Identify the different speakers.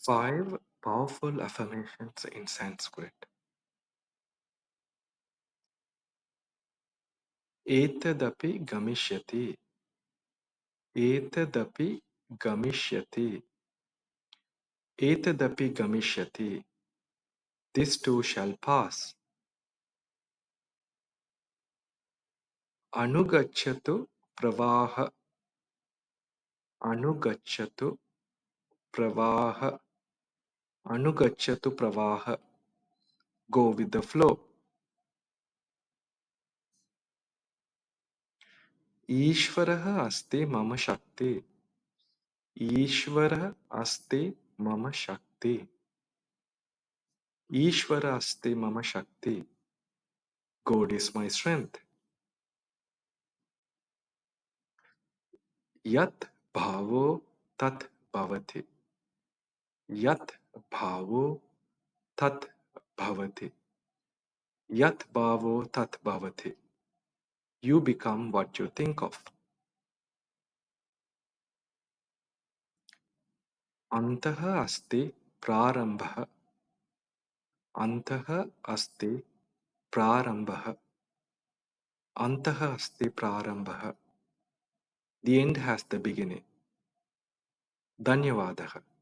Speaker 1: 5 powerful affirmations in Sanskrit. एतदपि गमिष्यति. एतदपि गमिष्यति. एतदपि गमिष्यति. This too shall pass. अनुगच्छतु प्रवाह. अनुगच्छतु प्रवाह. अनुगच्छतु प्रवाह. Go with the flow. ईश्वरः अस्ति मम शक्ति. ईश्वरः अस्ति मम शक्ति. ईश्वरः अस्ति मम शक्ति. God is my strength. यत् भावो तत् भवति. यत् भावो तत् भवति. यत् भावो तत् भवति. You become what you think of. अन्तः अस्ति प्रारम्भः. अन्तः अस्ति प्रारम्भः. अन्तः अस्ति प्रारम्भः. The end has the beginning. धन्यवादः.